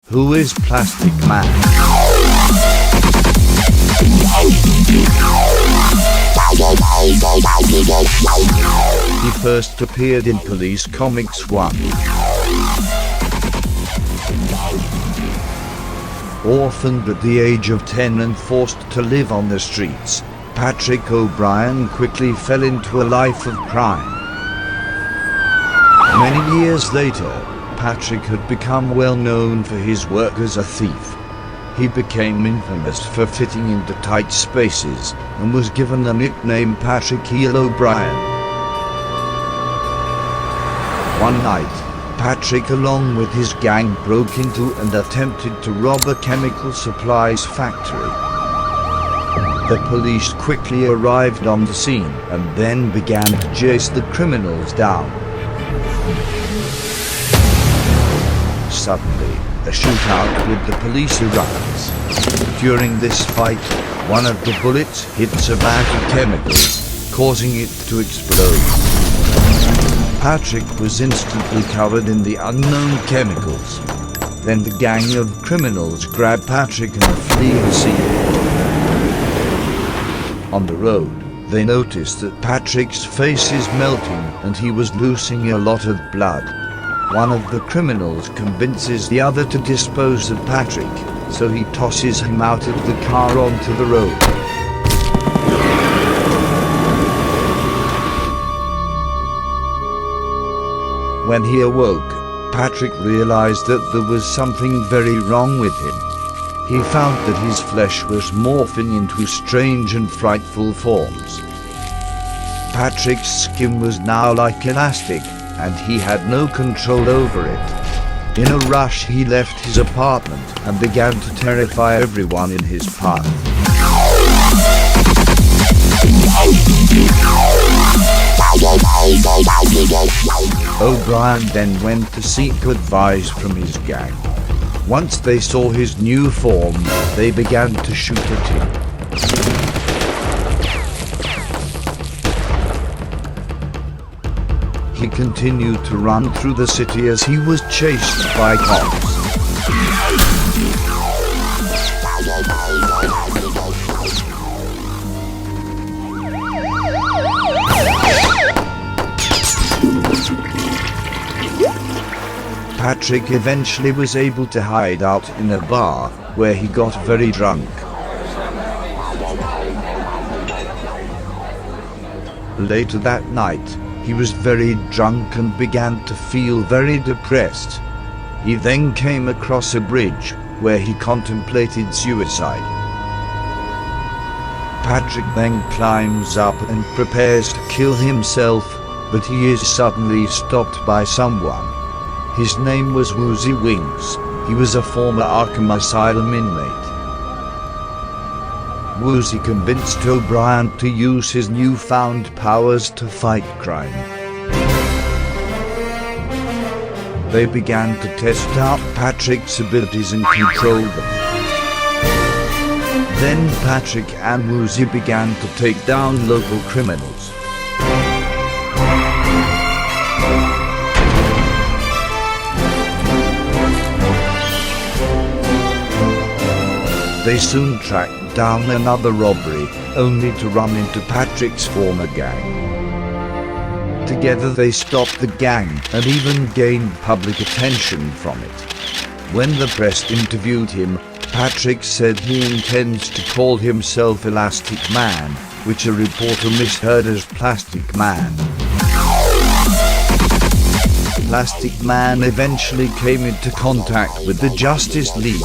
Who is Plastic Man? He first appeared in Police Comics 1. Orphaned at the age of 10 and forced to live on the streets, Patrick O'Brien quickly fell into a life of crime. Many years later, Patrick had become well known for his work as a thief. He became infamous for fitting into tight spaces, and was given the nickname Patrick Eel O Brian. One night, Patrick along with his gang broke into and attempted to rob a chemical supplies factory. The police quickly arrived on the scene and then began to chase the criminals down. Suddenly, a shootout with the police erupts. During this fight, one of the bullets hits a bag of chemicals, causing it to explode. Patrick was instantly covered in the unknown chemicals. Then the gang of criminals grab Patrick and flee the scene. On the road, they notice that Patrick's face is melting and he was losing a lot of blood. One of the criminals convinces the other to dispose of Patrick, so he tosses him out of the car onto the road. When he awoke, Patrick realized that there was something very wrong with him. He found that his flesh was morphing into strange and frightful forms. Patrick's skin was now like elastic, and he had no control over it. In a rush, he left his apartment and began to terrify everyone in his path. O'Brien then went to seek advice from his gang. Once they saw his new form, they began to shoot at him. He continued to run through the city as he was chased by cops. Patrick eventually was able to hide out in a bar, where he got very drunk. Later that night, he was very drunk and began to feel very depressed. He then came across a bridge, where he contemplated suicide. Patrick then climbs up and prepares to kill himself, but he is suddenly stopped by someone. His name was Woozy Wings. He was a former Arkham Asylum inmate. Woozy convinced O'Brien to use his newfound powers to fight crime. They began to test out Patrick's abilities and control them. Then Patrick and Woozy began to take down local criminals. They soon tracked down another robbery, only to run into Patrick's former gang. Together they stopped the gang and even gained public attention from it. When the press interviewed him, Patrick said he intends to call himself Elastic Man, which a reporter misheard as Plastic Man. Plastic Man eventually came into contact with the Justice League.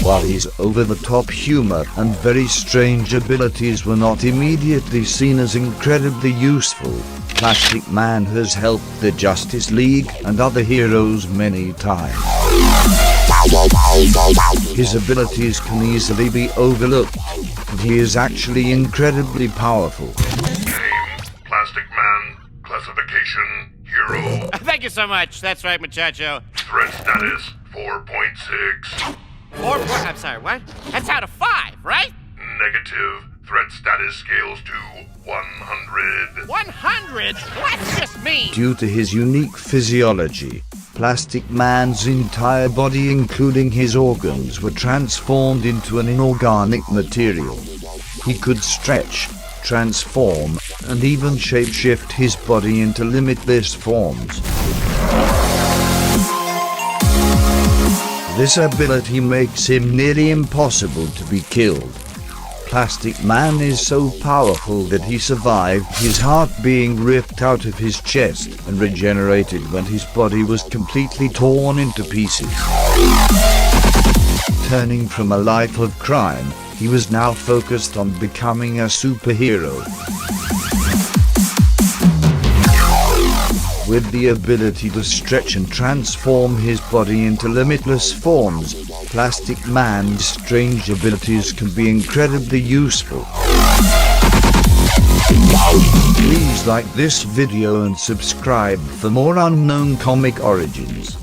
While his over-the-top humor and very strange abilities were not immediately seen as incredibly useful, Plastic Man has helped the Justice League and other heroes many times. His abilities can easily be overlooked, but he is actually incredibly powerful. Name, Plastic Man, classification, hero. Thank you so much. That's right, muchacho. Threat status, 4.6. I'm sorry, what? That's out of 5, right? Negative. Threat status scales to 100. 100? What's this mean? Due to his unique physiology, Plastic Man's entire body, including his organs, were transformed into an inorganic material. He could stretch, transform, and even shapeshift his body into limitless forms. This ability makes him nearly impossible to be killed. Plastic Man is so powerful that he survived his heart being ripped out of his chest and regenerated when his body was completely torn into pieces. Turning from a life of crime, he was now focused on becoming a superhero. With the ability to stretch and transform his body into limitless forms, Plastic Man's strange abilities can be incredibly useful. Please like this video and subscribe for more unknown comic origins.